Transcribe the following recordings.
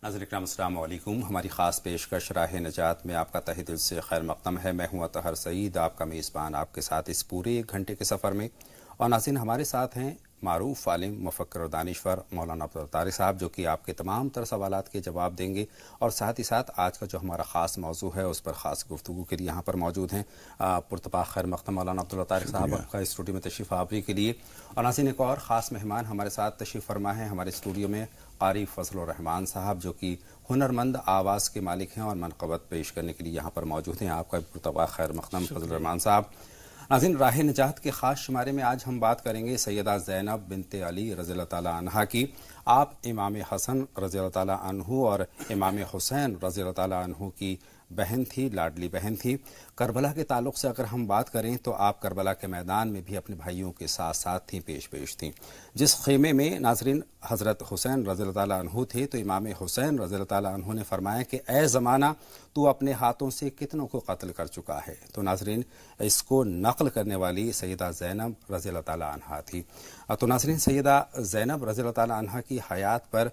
ناظرین اکرام السلام علیکم۔ ہماری خاص پیشکش راہ نجات میں آپ کا تہہ دل سے خیر مقدم ہے۔ میں ہوں اطہر سعید، آپ کا میزبان، آپ کے ساتھ اس پورے 1 گھنٹے کے سفر میں۔ اور ناظرین ہمارے ساتھ ہیں معروف عالم، مفکر اور دانشور مولانا عبدالطارق صاحب، جو کہ آپ کے تمام تر سوالات کے جواب دیں گے، اور ساتھ ہی ساتھ آج کا جو ہمارا خاص موضوع ہے اس پر خاص گفتگو کے لیے یہاں پر موجود ہیں۔ پرتپاک خیر مقدم مولانا عبدالطارق صاحب کا اسٹوڈیو میں تشریف آوری کے لیے۔ اور ناظرین ایک اور خاص مہمان ہمارے ساتھ تشریف فرما ہے ہمارے اسٹوڈیو میں، قاری فضل الرحمان صاحب، جو کہ ہنرمند آواز کے مالک ہیں اور منقبت پیش کرنے کے لیے یہاں پر موجود ہیں۔ آپ کا پرتپاک خیر مقدم فضل الرحمان صاحب۔ ناظرین راہ نجات کے خاص شمارے میں آج ہم بات کریں گے سیدہ زینب بنت علی رضی اللہ تعالی عنہا کی۔ آپ امام حسن رضی اللہ تعالی عنہ اور امام حسین رضی اللہ تعالی عنہ کی بہن تھی، لاڈلی بہن تھی۔ کربلا کے تعلق سے اگر ہم بات کریں تو آپ کربلا کے میدان میں بھی اپنے بھائیوں کے ساتھ ساتھ تھیں، پیش تھیں۔ جس خیمے میں ناظرین حضرت حسین رضی اللہ تعالیٰ عنہ تھے تو امام حسین رضی اللہ تعالیٰ عنہ نے فرمایا کہ اے زمانہ، تو اپنے ہاتھوں سے کتنوں کو قتل کر چکا ہے۔ تو ناظرین اس کو نقل کرنے والی سیدہ زینب رضی اللہ تعالیٰ عنہ تھی۔ تو ناظرین سیدہ زینب رضی اللہ تعالیٰ عنہ کی حیات پر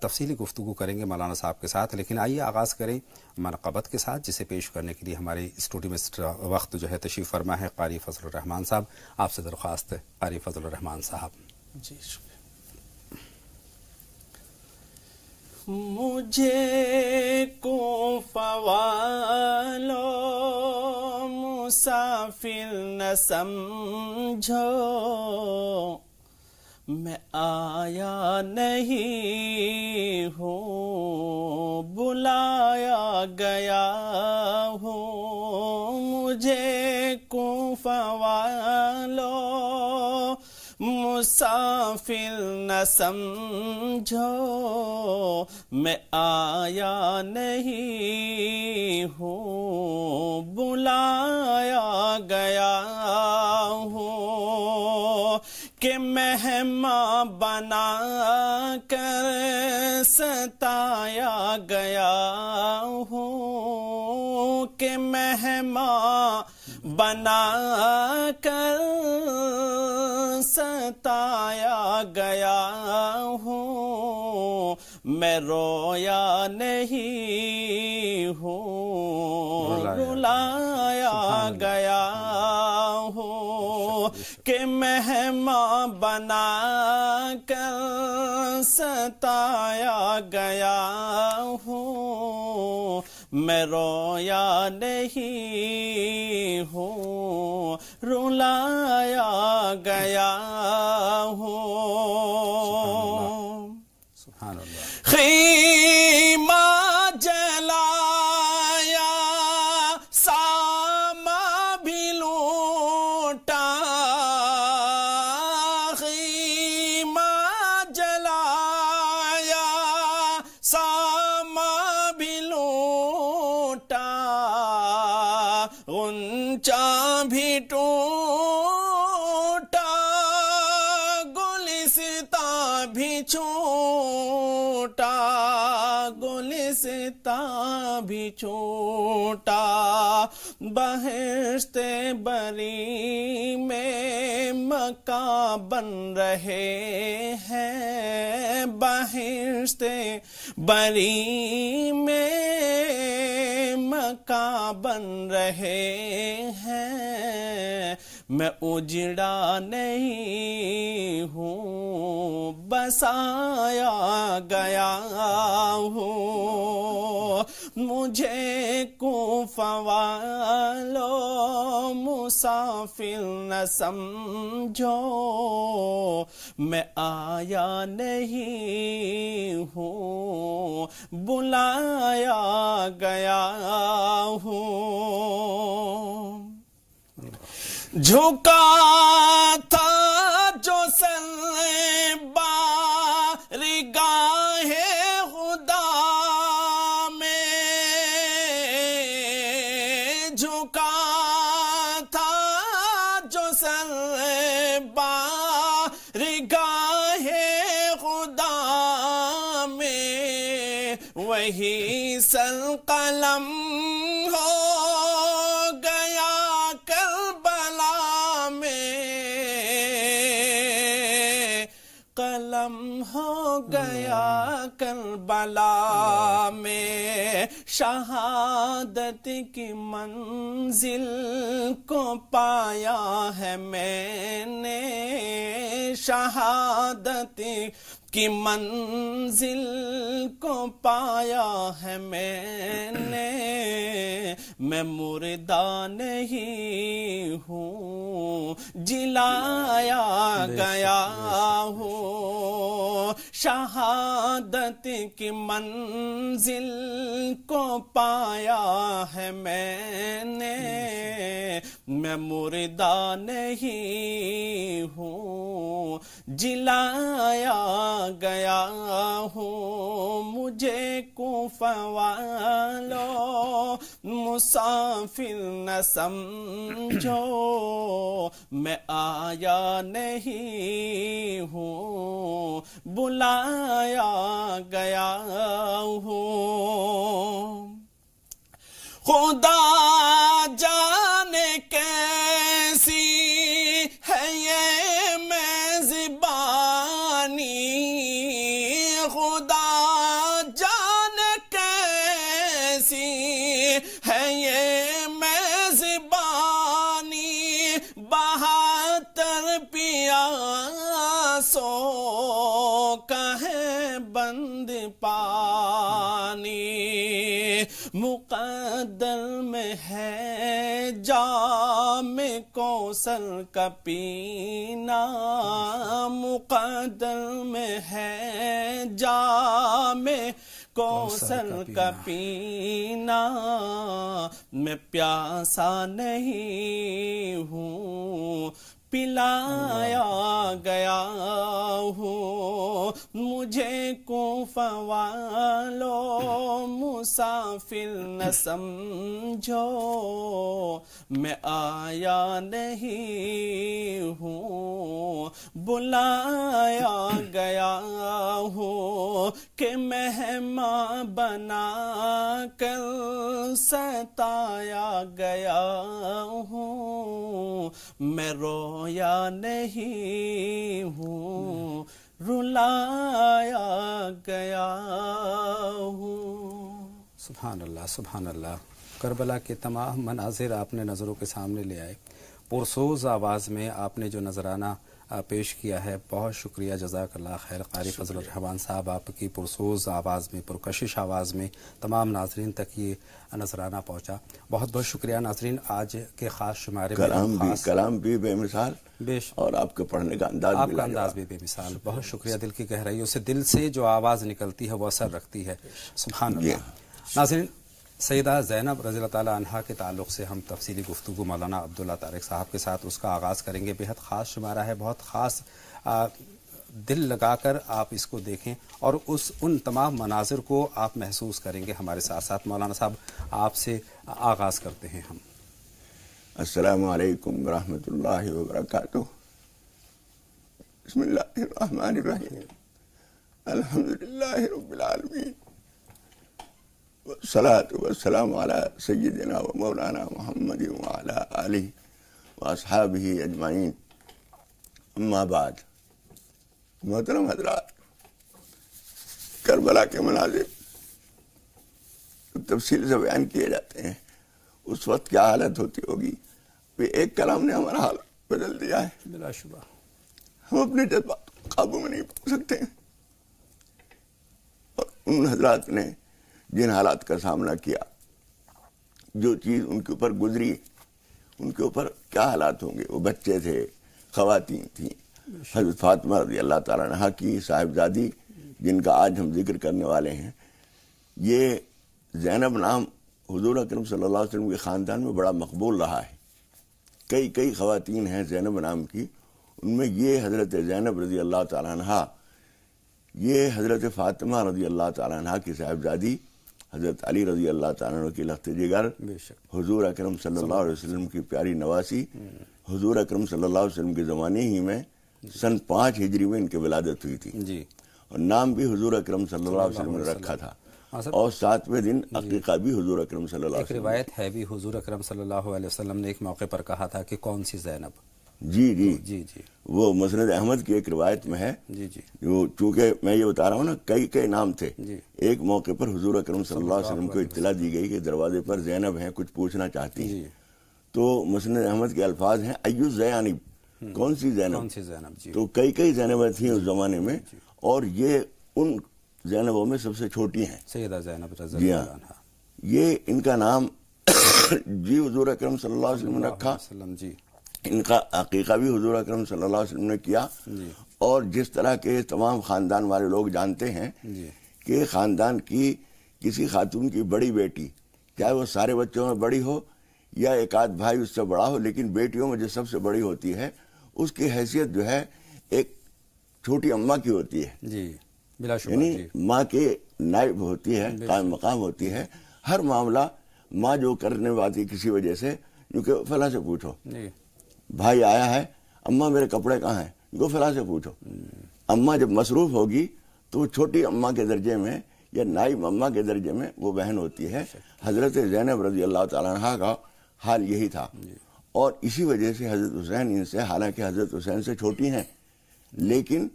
تفصیلی گفتگو کریں گے مولانا صاحب کے ساتھ، لیکن آئیے آغاز کریں منقبت کے ساتھ، جسے پیش کرنے کے لیے ہمارے اسٹوڈیو میں وقت جو ہے تشریف فرما ہے قاری فضل الرحمان صاحب۔ آپ سے درخواست ہے قاری فضل الرحمان صاحب۔ جی شکریہ۔ مجھے کوفہ والو مسافر نہ سمجھو، میں آیا نہیں ہوں بلایا گیا ہوں۔ مجھے کوفہ والو مسافر نہ سمجھو، میں آیا نہیں ہوں بلایا گیا ہوں، کہ مہمان بنا کر ستایا گیا ہوں، کہ مہمان بنا کر ستایا گیا ہوں، میں رویا نہیں ہوں رلایا گیا ہوں، کہ مہمان بنا کر ستایا گیا ہوں، میں رویا نہیں ہوں رلایا گیا ہوں۔ سبحان اللہ۔ خیمہ جلایا ساما بھی لوٹا، خیمہ جلایا ساما بھی لوٹا، غنچہ بھی ٹوٹا، گلستاں بھی چھوٹا، گلستاں بھی چھوٹا، بہشت بری میں مکان بن رہے ہیں، بہشت بری میں مکان بن رہے ہیں، میں اجڑا نہیں ہوں بسایا گیا ہوں، مجھے کوفہ والو مسافر نہ سمجھو، میں آیا نہیں ہوں بلایا گیا ہوں۔ جھکا تھا جو سر بارگاہ خدا میں، جھکا تھا جو سر بارگاہ خدا میں، وہی سر قلم ہو گیا کربلا میں، قلم ہو گیا کربلا میں، شہادت کی منزل کو پایا ہے میں نے، شہادت کی منزل کو پایا ہے میں نے، میں مردہ نہیں ہوں جلایا گیا ہوں، شہادت کی منزل کو پایا ہے میں نے، میں مردہ نہیں ہوں جلایا گیا ہوں، مجھے کوفہ والو مسافر نہ سمجھو، میں آیا نہیں ہوں بلایا گیا ہوں، خدا جانے کیسی ہے یہ میزبانی، خدا جانے کیسی ہے یہ میزبانی، بہتر پیاسوں کا ہے بند پانی، مقدر میں ہے جام کوثر کا پینا، مقدر میں ہے جام کوثر کا پینا، میں پیاسا نہیں ہوں پلایا گیا ہوں، مجھے کوفہ والو مسافر نہ سمجھو، میں آیا نہیں ہوں بلایا گیا ہوں، کہ مہمان بنا کر ستایا گیا ہوں، میں رویا نہیں ہوں رلایا گیا ہوں۔ سبحان اللہ سبحان اللہ، کربلا کے تمام مناظر آپ نے نظروں کے سامنے لے آئے، پرسوز آواز میں آپ نے جو نذرانہ پیش کیا ہے، بہت شکریہ، جزاک اللہ خیر قاری فضل الرحمان صاحب، آپ کی پرسوز آواز میں، پرکشش آواز میں تمام ناظرین تک یہ نذرانہ پہنچا، بہت بہت شکریہ ناظرین۔ آج کے خاص شمارے میں کلام بھی بے مثال اور آپ کے پڑھنے کا انداز بھی بے مثال، بہت شکریہ، دل کی گہرائیوں سے، دل سے جو آواز نکلتی ہے وہ اثر رکھتی ہے، سبحان اللہ۔ ناظرین، سیدہ زینب رضی اللہ تعالیٰ عنہا کے تعلق سے ہم تفصیلی گفتگو مولانا عبداللہ طارق صاحب کے ساتھ اس کا آغاز کریں گے، بہت خاص شمارہ ہے، بہت خاص، دل لگا کر آپ اس کو دیکھیں اور ان تمام مناظر کو آپ محسوس کریں گے ہمارے ساتھ ساتھ۔ مولانا صاحب، آپ سے آغاز کرتے ہیں ہم۔ السلام علیکم ورحمۃ اللہ وبرکاتہ۔ بسم اللہ الرحمن الرحیم، الحمدللہ رب العالمین، والصلاة والسلام على سیدنا و مولانا محمد وعلى آلہ واصحابہ اجمعین، اما بعد۔ محترم حضرات، کربلا کے مناظر تفصیل سے بیان کیے جاتے ہیں، اس وقت کیا حالت ہوتی ہوگی، ایک کلام نے ہمارا حال بدل دیا ہے، بلا شبہ ہم اپنے جذبات کو قابو میں نہیں پا سکتے ہیں، اور ان حضرات نے جن حالات کا سامنا کیا، جو چیز ان کے اوپر گزری، ان کے اوپر کیا حالات ہوں گے، وہ بچے تھے، خواتین تھیں، حضرت فاطمہ رضی اللہ تعالیٰ عنہا کی صاحبزادی جن کا آج ہم ذکر کرنے والے ہیں، یہ زینب نام حضور اکرم صلی اللہ علیہ وسلم کے خاندان میں بڑا مقبول رہا ہے، کئی خواتین ہیں زینب نام کی، ان میں یہ حضرت زینب رضی اللہ تعالیٰ عنہا، یہ حضرت فاطمہ رضی اللہ تعالیٰ عنہا کی صاحبزادی حضرت علی رضی اللہ تعالیٰ عنہ کی لخت جگر، حضور اکرم صلی اللہ علیہ وسلم کی پیاری نواسی، حضور اکرم صلی اللہ علیہ وسلم کے زمانے ہی میں سن 5 ہجری میں ان کی ولادت ہوئی تھی، اور نام بھی حضور اکرم صلی اللہ علیہ وسلم نے رکھا تھا، اور 7ویں دن عقیقہ بھی حضور اکرم صلی اللہ علیہ وسلم۔ ایک روایت ہے بھی، حضور اکرم صلی اللہ علیہ وسلم نے ایک موقع پر کہا تھا کہ کون سی زینب، جی جی جی جی وہ مسند احمد کی ایک روایت میں ہے. جی جی وہ چونکہ میں یہ بتا رہا ہوں نا کئی نام تھے. جی. ایک موقع پر حضور اکرم صلی اللہ علیہ وسلم کو اطلاع دی گئی کہ دروازے پر زینب ہیں, کچھ پوچھنا چاہتی ہیں. جی. تو مسند احمد کے الفاظ ہیں ایو زینب, کون سی زینب؟ کون سی زینب؟ جی. تو کئی زینبیں تھیں اس زمانے میں, اور یہ ان زینبوں میں سب سے چھوٹی ہیں, سیدہ زینب رضی جی اللہ ہاں. عنہا. یہ ان کا نام جی حضور اکرم صلی اللہ علیہ وسلم نے رکھا. جی. ان کا عقیقہ بھی حضور اکرم صلی اللہ علیہ وسلم نے کیا. جی. اور جس طرح کے تمام خاندان والے لوگ جانتے ہیں جی. کہ خاندان کی کسی خاتون کی بڑی بیٹی, چاہے وہ سارے بچوں میں بڑی ہو یا ایک آدھ بھائی اس سے بڑا ہو, لیکن بیٹیوں میں جو سب سے بڑی ہوتی ہے اس کی حیثیت جو ہے ایک چھوٹی اماں کی ہوتی ہے. جی بلا شبہ. یعنی جی. ماں کے نائب ہوتی ہے, قائم مقام ہوتی ہے. ہر معاملہ ماں جو کرنے والی کسی وجہ سے, کیونکہ فلاں سے پوچھو, جی. بھائی آیا ہے, اماں میرے کپڑے کہاں ہیں, کو فلاں سے پوچھو. اماں جب مصروف ہوگی تو وہ چھوٹی اماں کے درجے میں یا نائب اماں کے درجے میں وہ بہن ہوتی ہے. حضرت زینب رضی اللہ تعالیٰ عنہ کا حال یہی تھا, اور اسی وجہ سے حضرت حسین ان سے, حالانکہ حضرت حسین سے چھوٹی ہیں, لیکن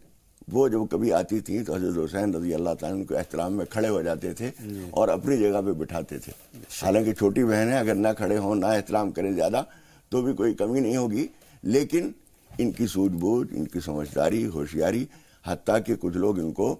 وہ جب کبھی آتی تھیں تو حضرت حسین رضی اللہ تعالیٰ عنہ کے احترام میں کھڑے ہو جاتے تھے اور اپنی جگہ پہ بٹھاتے تھے. حالانکہ چھوٹی بہن ہے, اگر نہ کھڑے ہوں نہ احترام کریں زیادہ تو بھی کوئی کمی نہیں ہوگی, لیکن ان کی سوجھ بوجھ, ان کی سمجھداری, ہوشیاری, حتیٰ کہ کچھ لوگ ان کو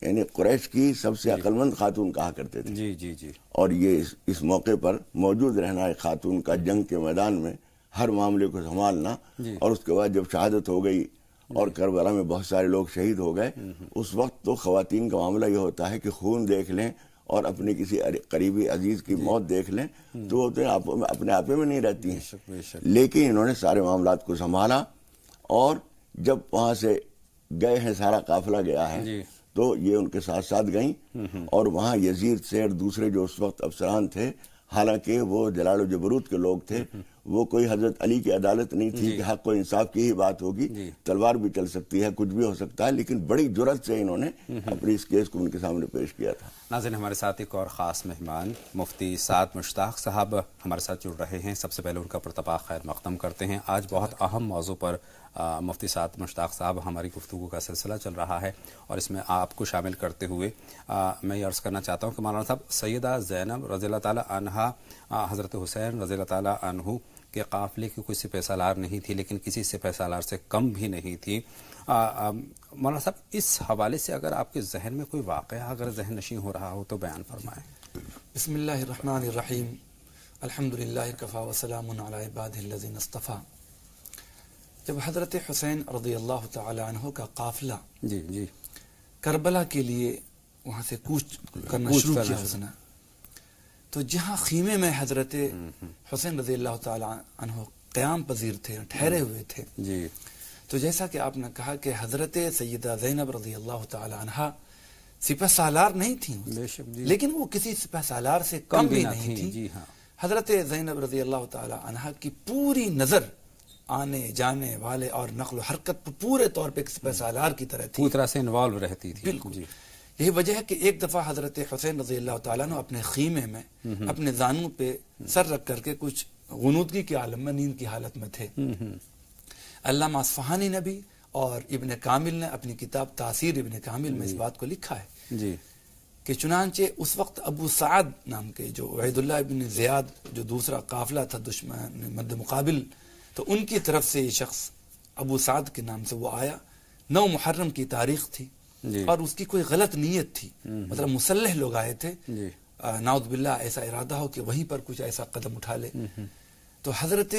یعنی قریش کی سب سے عقل مند خاتون کہا کرتے تھے. جی جی جی. اور یہ اس موقع پر موجود رہنا ایک خاتون کا جنگ کے میدان میں ہر معاملے کو سنبھالنا, اور اس کے بعد جب شہادت ہو گئی اور کربلا میں بہت سارے لوگ شہید ہو گئے, اس وقت تو خواتین کا معاملہ یہ ہوتا ہے کہ خون دیکھ لیں اور اپنے کسی قریبی عزیز کی موت دیکھ لیں تو وہ تو اپنے آپ میں نہیں رہتی ہیں. لیکن انہوں نے سارے معاملات کو سنبھالا, اور جب وہاں سے گئے ہیں, سارا قافلہ گیا ہے, تو یہ ان کے ساتھ ساتھ گئیں. اور وہاں یزید سے اور دوسرے جو اس وقت افسران تھے, حالانکہ وہ جلال و جبروت کے لوگ تھے, وہ کوئی حضرت علی کی عدالت نہیں تھی کہ حق و انصاف کی ہی بات ہوگی, تلوار بھی چل سکتی ہے, کچھ بھی ہو سکتا ہے, لیکن بڑی جرأت سے انہوں نے اپنی اس کیس کو ان کے سامنے پیش کیا تھا. ناظرین, ہمارے ساتھ ایک اور خاص مہمان مفتی سعد مشتاق صاحب ہمارے ساتھ جڑ رہے ہیں. سب سے پہلے ان کا پرتپاق خیر مقدم کرتے ہیں. آج بہت اہم موضوع پر مفتی سعد مشتاق صاحب ہماری گفتگو کا سلسلہ چل رہا ہے, اور اس میں آپ کو شامل کرتے ہوئے میں یہ عرض کرنا چاہتا ہوں کہ مولانا صاحب, سیدہ زینب رضی اللہ تعالیٰ عنہا حضرت حسین رضی اللہ تعالیٰ عنہ کے قافلے کی کوئی سپہ سالار نہیں تھی, لیکن کسی سپہ سالار سے کم بھی نہیں تھی. مولانا صاحب, اس حوالے سے اگر آپ کے ذہن میں کوئی واقعہ اگر ذہن نشین ہو رہا ہو تو بیان فرمائیں. بسم اللہ الرحمن الرحیم, الحمدللہ کفا وسلام علی عبادہ الذین اصطفیٰ. جب حضرت حسین رضی اللہ تعالی عنہ کا قافلہ جی جی کربلا کے لیے وہاں سے کوچ کرنا شروع کیا حسنہ, تو جہاں خیمے میں حضرت حسین رضی اللہ تعالی عنہ قیام پذیر تھے, ٹھہرے ہوئے تھے, جی, تو جیسا کہ آپ نے کہا کہ حضرت سیدہ زینب رضی اللہ تعالی عنہ سپہ سالار نہیں تھیں, لیکن وہ کسی سپہ سالار سے کم بھی نہیں تھی. جی ہاں. حضرت زینب رضی اللہ تعالی عنہ کی پوری نظر آنے جانے والے اور نقل و حرکت پر پورے طور پہ ایک سپہ سالار کی طرح تھی, پوری طرح سے انوالو رہتی تھی. بالکل. جی. یہی وجہ ہے کہ ایک دفعہ حضرت حسین رضی اللہ تعالیٰ نے اپنے خیمے میں اپنے زانوں پہ سر رکھ کر کے کچھ غنودگی کے عالم میں, نیند کی حالت میں تھے. علامہ اصفہانی نے بھی اور ابن کامل نے اپنی کتاب تاثیر ابن کامل میں اس بات کو لکھا ہے جی, کہ چنانچہ اس وقت ابو سعد نام کے جو عبید اللہ ابن زیاد جو دوسرا قافلہ تھا دشمن مد مقابل, تو ان کی طرف سے یہ شخص ابو سعد کے نام سے وہ آیا. 9 محرم کی تاریخ تھی اور اس کی کوئی غلط نیت تھی, مطلب مسلح لوگ آئے تھے, نعوذ باللہ ایسا ارادہ ہو کہ وہیں پر کچھ ایسا قدم اٹھا لے. تو حضرت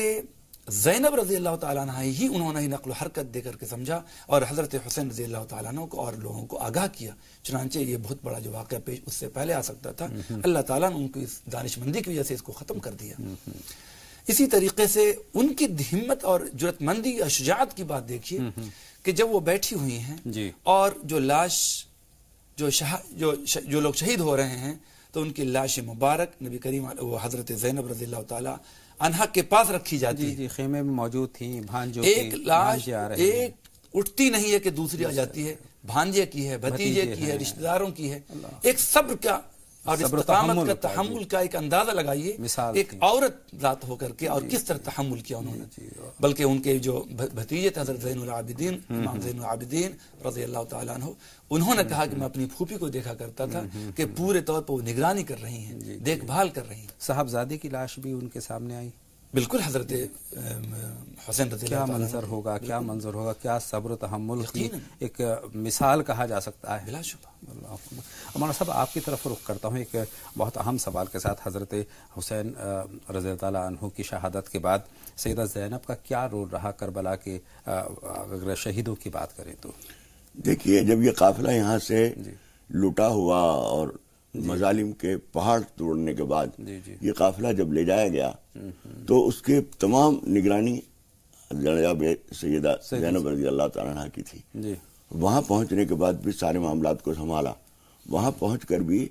زینب رضی اللہ تعالیٰ عنہ ہی انہوں نے نقل و حرکت دے کر کے سمجھا اور حضرت حسین رضی اللہ تعالیٰ عنہ کو اور لوگوں کو آگاہ کیا. چنانچہ یہ بہت بڑا جو واقعہ پیش اس سے پہلے آ سکتا تھا, اللہ تعالیٰ نے ان کی اس دانش مندی کی وجہ سے اس کو ختم کر دیا. اسی طریقے سے ان کی ہمت اور جرأت مندی اور شجاعت کی بات دیکھیے کہ جب وہ بیٹھی ہوئی ہیں اور جو لاش جو لوگ شہید ہو رہے ہیں, تو ان کی لاش مبارک نبی کریم وہ حضرت زینب رضی اللہ تعالی عنہا کے پاس رکھی جاتی ہے. جی, خیمے میں موجود تھیں بھانجوں, ایک لاش ایک اٹھتی نہیں ہے کہ دوسری آ جاتی ہے, بھانجے کی ہے, بھتیجے کی ہے, رشتہ داروں کی ہے. ایک صبر کا اور استقامت کا تحمل کا ایک اندازہ لگائیے، ایک عورت ذات ہو کر کے اور کس طرح تحمل کیا انہوں نے. بلکہ ان کے جو بھتیجے تھے حضرت زین العابدین، امام زین العابدین رضی اللہ تعالیٰ عنہ، انہوں نے کہا کہ میں اپنی پھوپھی کو دیکھا کرتا تھا کہ پورے طور پر وہ نگرانی کر رہی ہیں، دیکھ بھال کر رہی ہیں. صاحبزادے کی لاش بھی ان کے سامنے آئی. بالکل حضرت حسین رضی اللہ کیا منظر ہوگا، کیا منظر ہوگا، کیا صبر و تحمل کی ایک مثال کہا جا سکتا ہے. بلا شبہ. مولانا صاحب آپ کی طرف رخ کرتا ہوں ایک بہت اہم سوال کے ساتھ. حضرت حسین رضی اللہ تعالیٰ عنہ کی شہادت کے بعد سیدہ زینب کا کیا رول رہا کربلا کے اگر شہیدوں کی بات کریں تو؟ دیکھیے، جب یہ قافلہ یہاں سے لٹا ہوا اور مظالم کے پہاڑ توڑنے کے بعد یہ قافلہ جب لے جایا گیا تو اس کے تمام نگرانی جناب سیدہ زینب رضی اللہ تعالیٰ عنہ کی تھی. وہاں پہنچنے کے بعد بھی سارے معاملات کو سنبھالا. وہاں پہنچ کر بھی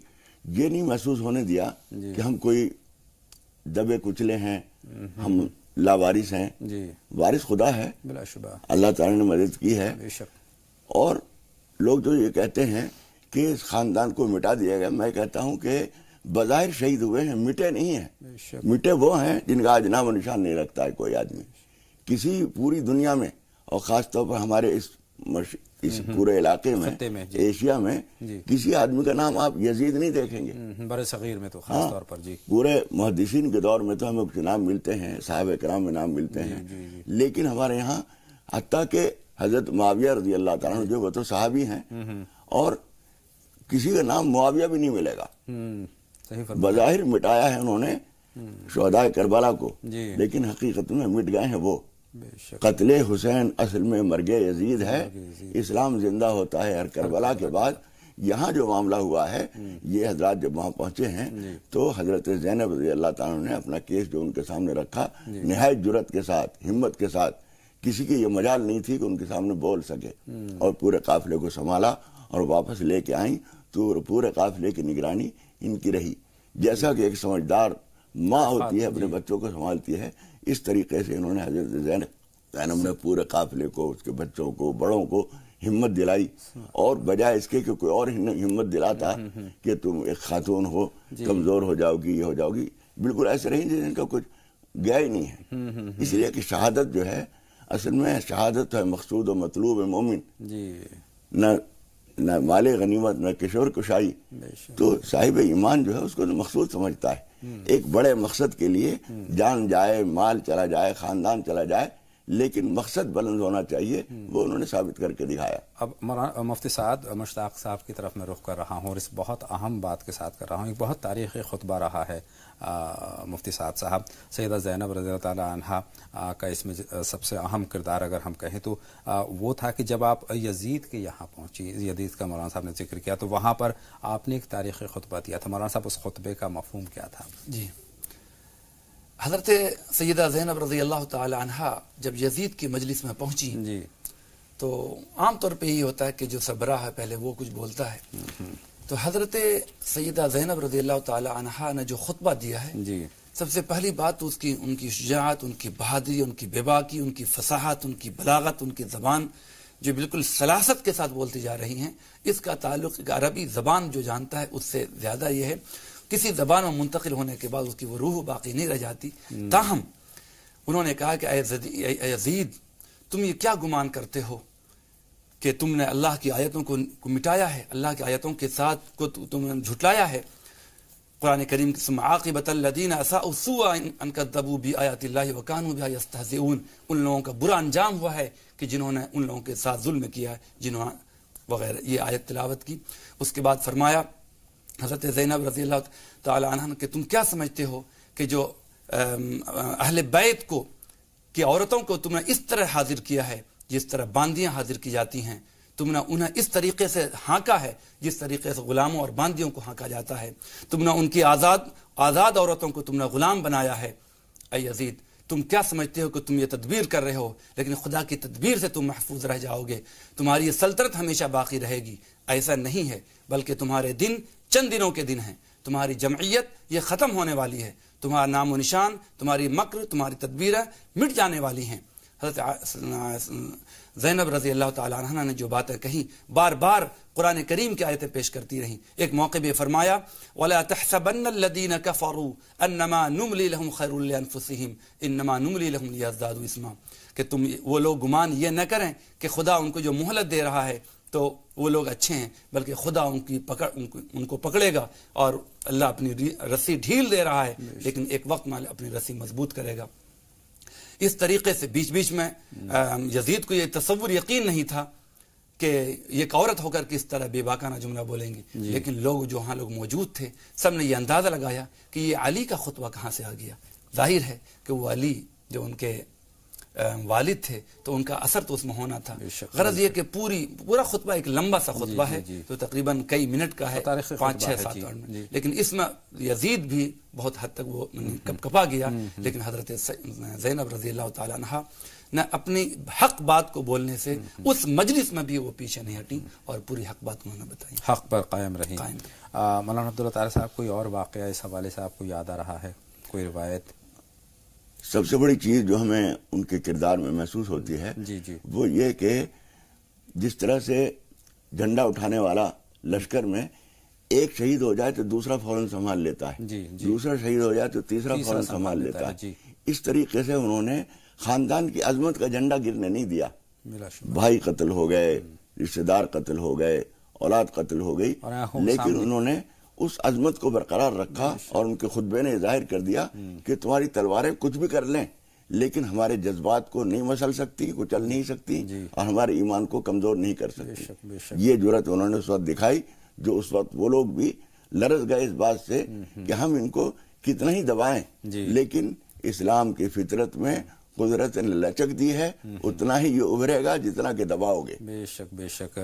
یہ نہیں محسوس ہونے دیا کہ ہم کوئی دبے کچلے ہیں، ہم لاوارث ہیں. وارث خدا ہے، بلا شبہ اللہ تعالیٰ نے مدد کی ہے. بے شک. اور لوگ جو یہ کہتے ہیں کہ اس خاندان کو مٹا دیا گیا، میں کہتا ہوں کہ بظاہر شہید ہوئے ہیں، مٹے نہیں ہیں. مٹے وہ ہیں جن کا آج نام و نشان نہیں رکھتا ہے کوئی آدمی کسی پوری دنیا میں، اور خاص طور پر ہمارے اس پورے علاقے میں، ایشیا میں کسی آدمی کا نام آپ یزید نہیں دیکھیں گے. بر صغیر میں تو خاص طور پر پورے محدثین کے دور میں تو ہمیں کچھ نام ملتے ہیں، صحابہ کرام میں نام ملتے ہیں، لیکن ہمارے یہاں حتیٰ کہ حضرت معاویہ رضی اللہ تعالیٰ عنہ جو وہ تو صحابی ہیں، اور کسی کا نام معاویہ بھی نہیں ملے گا. بظاہر مٹایا ہے انہوں نے شہداء کربلا کو، لیکن حقیقت میں مٹ گئے ہیں وہ. قتل حسین اصل میں مرگ یزید ہے. اسلام زندہ ہوتا ہے ہر کربلا کے بعد. یہاں جو معاملہ ہوا ہے، یہ حضرات جب وہاں پہنچے ہیں تو حضرت زینب رضی اللہ تعالیٰ نے اپنا کیس جو ان کے سامنے رکھا، نہایت جرأت کے ساتھ، ہمت کے ساتھ. کسی کی یہ مجال نہیں تھی کہ ان کے سامنے بول سکے، اور پورے قافلے کو سنبھالا اور واپس لے کے آئیں. تو پورے قافلے کی نگرانی ان کی رہی. جیسا کہ ایک سمجھدار ماں ہوتی ہے اپنے بچوں کو سنبھالتی ہے، اس طریقے سے انہوں نے حضرت زینب نے پورے قافلے کو، اس کے بچوں کو، بڑوں کو ہمت دلائی. اور بجائے اس کے کہ کوئی اور ہمت دلاتا کہ تم ایک خاتون ہو، کمزور ہو جاؤ گی، یہ ہو جاؤ گی، بالکل ایسے رہیں جن کا کچھ گیا ہی نہیں ہے. اس لیے کہ شہادت جو ہے، اصل میں شہادت ہے مقصود و مطلوب مومن، نہ مال غنیمت، نہ کشور کشائی. تو صاحب ایمان جو ہے اس کو مقصود سمجھتا ہے. ایک بڑے مقصد کے لیے جان جائے، مال چلا جائے، خاندان چلا جائے، لیکن مقصد بلند ہونا چاہیے. وہ انہوں نے ثابت کر کے دکھایا. اب مفتی سعد مشتاق صاحب کی طرف میں رخ کر رہا ہوں اور اس بہت اہم بات کے ساتھ کر رہا ہوں. ایک بہت تاریخی خطبہ رہا ہے مفتی سعد صاحب. سیدہ زینب رضی اللہ تعالیٰ عنہ کا اس میں سب سے اہم کردار اگر ہم کہیں تو وہ تھا کہ جب آپ یزید کے یہاں پہنچی، یزید کا مولانا صاحب نے ذکر کیا، تو وہاں پر آپ نے ایک تاریخی خطبہ دیا تھا. مولانا صاحب اس خطبے کا مفہوم کیا تھا؟ جی، حضرت سیدہ زینب رضی اللہ تعالی عنہ جب یزید کی مجلس میں پہنچی تو عام طور پہ یہ ہوتا ہے کہ جو سربراہ ہے پہلے وہ کچھ بولتا ہے. تو حضرت سیدہ زینب رضی اللہ تعالی عنہ نے جو خطبہ دیا ہے، سب سے پہلی بات تو ان کی شجاعت، ان کی بہادری، ان کی بے باکی، ان کی فصاحت، ان کی بلاغت، ان کی زبان جو بالکل سلاست کے ساتھ بولتی جا رہی ہیں. اس کا تعلق عربی زبان جو جانتا ہے اس سے زیادہ یہ ہے. کسی زبان میں منتقل ہونے کے بعد اس کی وہ روح باقی نہیں رہ جاتی. تاہم انہوں نے کہا کہ اے یزید، تم یہ کیا گمان کرتے ہو کہ تم نے اللہ کی آیتوں کو مٹایا ہے، اللہ کی آیتوں کے ساتھ کو تم نے جھٹلایا ہے. قرآن کریم ثم عاقبۃ الذین اساءوا السوء ان کذبوا بآیات اللہ وکانوا بها یستہزئون. ان لوگوں کا برا انجام ہوا ہے کہ جنہوں نے ان لوگوں کے ساتھ ظلم کیا ہے، جنہوں نے وغیرہ یہ آیت تلاوت کی. اس کے بعد فرمایا حضرت زینب رضی اللہ تعالی عنہ کہ تم کیا سمجھتے ہو کہ جو اہل بیت کو کہ عورتوں کو تم نے اس طرح حاضر کیا ہے جس طرح باندیاں حاضر کی جاتی ہیں، تم نے انہیں اس طریقے سے ہانکا ہے جس طریقے سے غلاموں اور باندیوں کو ہانکا جاتا ہے. تم نے ان کی آزاد عورتوں کو تم نے غلام بنایا ہے. اے یزید، تم کیا سمجھتے ہو کہ تم یہ تدبیر کر رہے ہو، لیکن خدا کی تدبیر سے تم محفوظ رہ جاؤ گے. تمہاری یہ سلطنت ہمیشہ باقی رہے گی. ایسا نہیں ہے، بلکہ تمہارے دن چند دنوں کے دن ہیں. تمہاری جمعیت یہ ختم ہونے والی ہے. تمہارا نام و نشان، تمہاری مکر، تمہاری تدبیریں مٹ جانے والی ہیں. حضرت زینب رضی اللہ تعالی عنہ نے جو باتیں کہیں بار بار قرآن کریم کی آیتیں پیش کرتی رہیں. ایک موقع بھی فرمایا وَلَا تَحْسَبَنَّ الَّذِينَ كَفَرُوا أَنَّمَا نُمْلِي لَهُمْ خَيْرٌ لِأَنفُسِهِمْ إِنَّمَا نُمْلِي لَهُمْ لِيَزْدَادُوا إِثْمًا کہ تم وہ لوگ گمان یہ نہ کریں کہ خدا ان کو جو مہلت دے رہا ہے تو وہ لوگ اچھے ہیں، بلکہ خدا ان کو پکڑے گا اور اللہ اپنی رسی ڈھیل دے رہا ہے، لیکن ایک وقت میں اپنی رسی مضبوط کرے گا. اس طریقے سے بیچ بیچ میں یزید کو یہ تصور یقین نہیں تھا کہ یہ ایک عورت ہو کر کس طرح بے باکانہ جملہ بولیں گی، لیکن لوگ جو ہاں لوگ موجود تھے سب نے یہ اندازہ لگایا کہ یہ علی کا خطبہ کہاں سے آ گیا. ظاہر ہے کہ وہ علی جو ان کے والد تھے تو ان کا اثر تو اس میں ہونا تھا. غرض یہ کہ پورا خطبہ ایک لمبا سا خطبہ ہے تو تقریباً کئی منٹ کا ہے، 5 6 7 منٹ، لیکن اس میں یزید بھی بہت حد تک وہ کپ کپا گیا، لیکن حضرت زینب رضی اللہ تعالیٰ عنہ نہ اپنی حق بات کو بولنے سے اس مجلس میں بھی وہ پیچھے نہیں ہٹی اور پوری حق بات انہوں نے بتائی، حق پر قائم رہی. مولانا عبداللہ طارق صاحب کوئی اور واقعہ اس حوالے سے آپ کو یاد آ رہا ہے، کوئی روایت؟ سب سے بڑی چیز جو ہمیں ان کے کردار میں محسوس ہوتی ہے وہ یہ کہ جس طرح سے جھنڈا اٹھانے والا لشکر میں ایک شہید ہو جائے تو دوسرا فوراً سنبھال لیتا ہے، دوسرا شہید ہو جائے تو تیسرا فوراً سنبھال لیتا ہے. اس طریقے سے انہوں نے خاندان کی عظمت کا جھنڈا گرنے نہیں دیا. بھائی قتل ہو گئے، رشتہ دار قتل ہو گئے، اولاد قتل ہو گئی، لیکن انہوں نے اس عظمت کو برقرار رکھا اور ان کے خطبے نے ظاہر کر دیا کہ تمہاری تلواریں کچھ بھی کر لیں لیکن ہمارے جذبات کو نہیں مسل سکتی، کچل نہیں سکتی اور ہمارے ایمان کو کمزور نہیں کر سکتی. یہ جرأت انہوں نے اس وقت دکھائی جو اس وقت وہ لوگ بھی لرز گئے اس بات سے کہ ہم ان کو کتنا ہی دبائیں، لیکن اسلام کی فطرت میں قدرت نے لچک دی ہے، اتنا ہی یہ ابھرے گا جتنا کہ دباؤ گے. بے شک بے شک.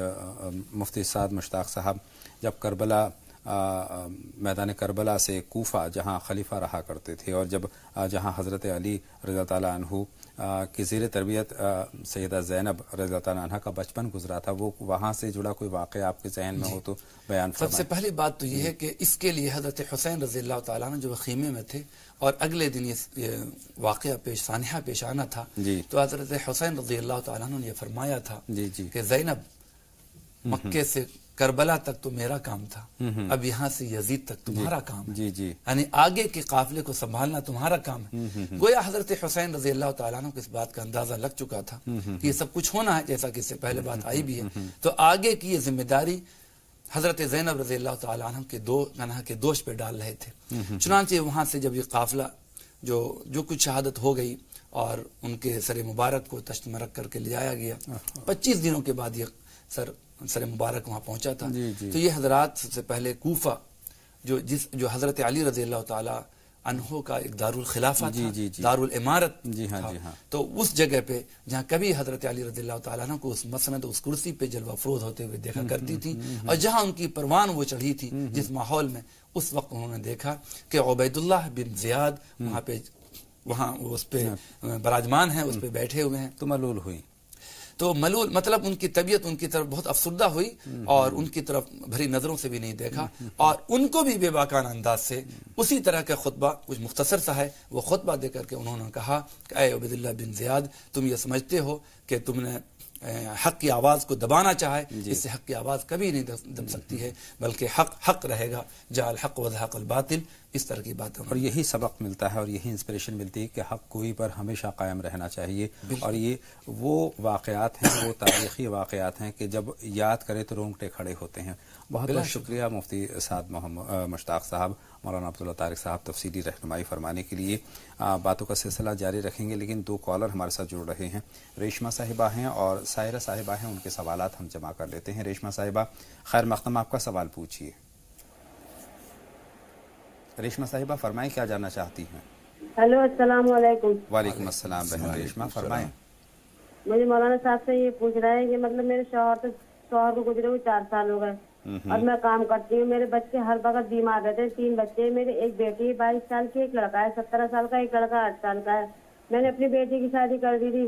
مفتی سعد مشتاق صاحب، جب کربلا میدان کربلا سے کوفہ جہاں خلیفہ رہا کرتے تھے اور جہاں حضرت علی رضی اللہ تعالیٰ عنہ کی زیر تربیت سیدہ زینب رضی اللہ تعالیٰ عنہ کا بچپن گزرا تھا، وہ وہاں سے جڑا کوئی واقعہ آپ کے ذہن میں ہو تو بیان فرمائیں. سب سے پہلی بات تو یہ ہے کہ اس کے لیے حضرت حسین رضی اللہ تعالیٰ عنہ جو خیمے میں تھے اور اگلے دن یہ واقعہ سانحہ پیش آنا تھا، تو حضرت حسین رضی اللہ تعالیٰ عنہ نے یہ فرمایا تھا کہ زینب مکے سے کربلا تک تو میرا کام تھا، اب یہاں سے یزید تک تمہارا کام ہے، یعنی آگے کے قافلے کو سنبھالنا تمہارا کام ہے. گویا حضرت حسین رضی اللہ تعالیٰ عنہ کو اس بات کا اندازہ لگ چکا تھا کہ یہ سب کچھ ہونا ہے، جیسا کہ اس سے پہلے بات آئی بھی ہے، تو آگے کی یہ ذمہ داری حضرت زینب رضی اللہ تعالیٰ عنہ کے دوش پہ ڈال رہے تھے. چنانچہ وہاں سے جب یہ قافلہ جو کچھ شہادت ہو گئی اور ان کے سر مبارک کو تشت میں رکھ کر کے لے جایا گیا، 25 دنوں کے بعد یہ سر مبارک وہاں پہنچا تھا. تو یہ حضرات سب سے پہلے کوفہ جو حضرت علی رضی اللہ تعالی عنہ کا ایک دارالخلافہ تھا، دارالامارت تھا، تو اس جگہ پہ جہاں کبھی حضرت علی رضی اللہ تعالیٰ عنہ کو اس مسند اس کرسی پہ جلوہ افروز ہوتے ہوئے دیکھا کرتی تھی، اور جہاں ان کی پروان وہ چڑھی تھی جس ماحول میں، اس وقت انہوں نے دیکھا کہ عبید اللہ بن زیاد وہاں اس پہ براجمان ہیں، اس پہ بیٹھے ہوئے ہیں. تو ملول ہوئی، تو ملول مطلب ان کی طبیعت ان کی طرف بہت افسردہ ہوئی اور ان کی طرف بھری نظروں سے بھی نہیں دیکھا، اور ان کو بھی بے باکانہ انداز سے اسی طرح کا خطبہ، کچھ مختصر سا ہے، وہ خطبہ دے کر کے انہوں نے کہا کہ اے عبید اللہ بن زیاد، تم یہ سمجھتے ہو کہ تم نے حق کی آواز کو دبانا چاہے، اس سے حق کی آواز کبھی نہیں دب سکتی ہے، بلکہ حق رہے گا، جاء الحق وزهق الباطل، اس طرح کی باتیں. اور یہی سبق ملتا ہے اور یہی انسپریشن ملتی ہے کہ حق کوئی پر ہمیشہ قائم رہنا چاہیے. اور یہ وہ واقعات ہیں، وہ تاریخی واقعات ہیں کہ جب یاد کرے تو رونگٹے کھڑے ہوتے ہیں. بہت بہت شکریہ مفتی سعد مشتاق صاحب، مولانا عبداللہ طارق صاحب تفصیلی رہنمائی فرمانے کے لیے. باتوں کا سلسلہ جاری رکھیں گے، لیکن 2 کالر ہمارے ساتھ جڑ رہے ہیں. ریشمہ صاحبہ ہیں اور سائرہ صاحبہ ہیں، ان کے سوالات ہم جمع کر لیتے ہیں. ریشمہ صاحبہ خیر مقدم، آپ کا سوال پوچھیے. ریشمہ صاحبہ فرمائیں، کیا جاننا چاہتی ہیں؟ ہیلو، السلام علیکم. وعلیکم السلام بہن ریشمہ، فرمائیں. مجھے مولانا صاحب سے یہ پوچھ رہا ہے کہ مطلب میرے شوہر کو گزرے ہوئے 4 سال ہو گئے اور میں کام کرتی ہوں. میرے بچے ہر وقت بیمار رہتے ہیں. 3 بچے، میرے ایک بیٹی 22 سال کی، ایک لڑکا ہے 17 سال کا، ایک لڑکا 8 سال کا ہے. میں نے اپنی بیٹی کی شادی کر دی تھی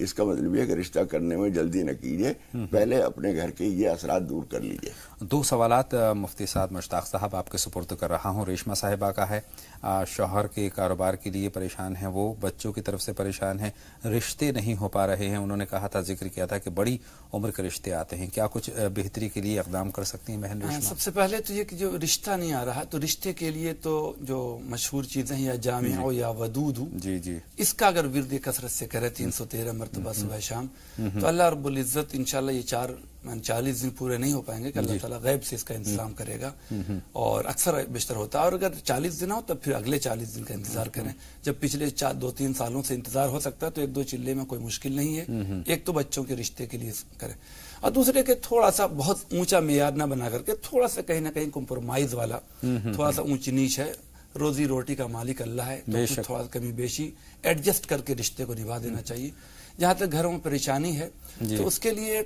اس کا مطلب یہ کہ رشتہ کرنے میں جلدی نہ کیجیے، پہلے اپنے گھر کے یہ اثرات دور کر لیجیے۔ 2 سوالات مفتی سعد مشتاق صاحب آپ کے سپرد کر رہا ہوں۔ ریشمہ صاحبہ کا ہے، شوہر کے کاروبار کے لیے پریشان ہیں وہ، بچوں کی طرف سے پریشان ہیں، رشتے نہیں ہو پا رہے ہیں، انہوں نے کہا تھا، ذکر کیا تھا کہ بڑی عمر کے رشتے آتے ہیں، کیا کچھ بہتری کے لیے اقدام کر سکتی ہیں بہن ریشمہ؟ سب سے پہلے تو یہ کہ جو رشتہ نہیں آ رہا، تو رشتے کے لیے تو جو مشہور چیزیں ہیں، یا جامع ہو یا ودود ہو، اس کا اگر ورد کثرت سے کرے 313 مرتبہ صبح شام، تو اللہ رب العزت انشاءاللہ یہ 40 دن پورے نہیں ہو پائیں گے کہ اللہ تعالیٰ غیب سے اس کا انتظام کرے گا، اور اکثر بیشتر ہوتا ہے۔ اور اگر 40 دن ہو تو پھر اگلے 40 دن کا انتظار کریں۔ جب پچھلے 2-3 سالوں سے انتظار ہو سکتا ہے تو 1-2 چلے میں کوئی مشکل نہیں ہے۔ ایک تو بچوں کے رشتے کے لیے کریں، اور دوسرے کہ تھوڑا سا بہت اونچا معیار نہ بنا کر کے تھوڑا سا کہیں نہ کہیں کمپرومائز والا، تھوڑا سا اونچ نیچ ہے، روزی روٹی کا مالک اللہ ہے، تو تھوڑا کمی بیشی ایڈجسٹ کر کے رشتے کو نبھا دینا چاہیے۔ جہاں تک گھروں میں پریشانی ہے تو اس کے لیے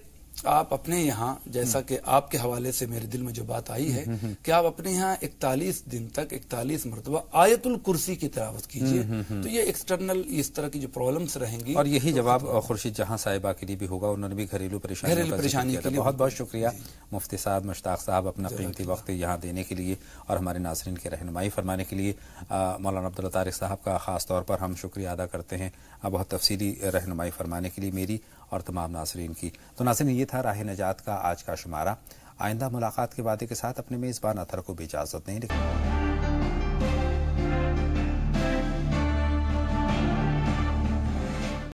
آپ اپنے یہاں، جیسا کہ آپ کے حوالے سے میرے دل میں جو بات آئی ہے کہ آپ اپنے یہاں 41 دن تک 41 مرتبہ آیت الکرسی کی تلاوت کیجئے، تو یہ ایکسٹرنل اس طرح کی جو پرابلمز رہیں گی، اور یہی جواب خورشید جہاں صاحبہ کے لیے بھی ہوگا، انہوں نے بھی گھریلو پریشانی کے لیے بہت بہت شکریہ مفتی سعد مشتاق صاحب اپنا قیمتی وقت یہاں دینے کے لیے اور ہمارے ناظرین کی رہنمائی فرمانے کے لیے۔ مولانا عبداللہ طارق صاحب کا خاص طور پر ہم شکریہ ادا کرتے ہیں بہت تفصیلی رہنمائی فرمانے کے لیے، میری اور تمام ناظرین کی۔ تو ناظرین، یہ تھا راہ نجات کا آج کا شمارہ۔ آئندہ ملاقات کے وعدے کے ساتھ اپنے میزبان اطہر کو بھی اجازت نہیں۔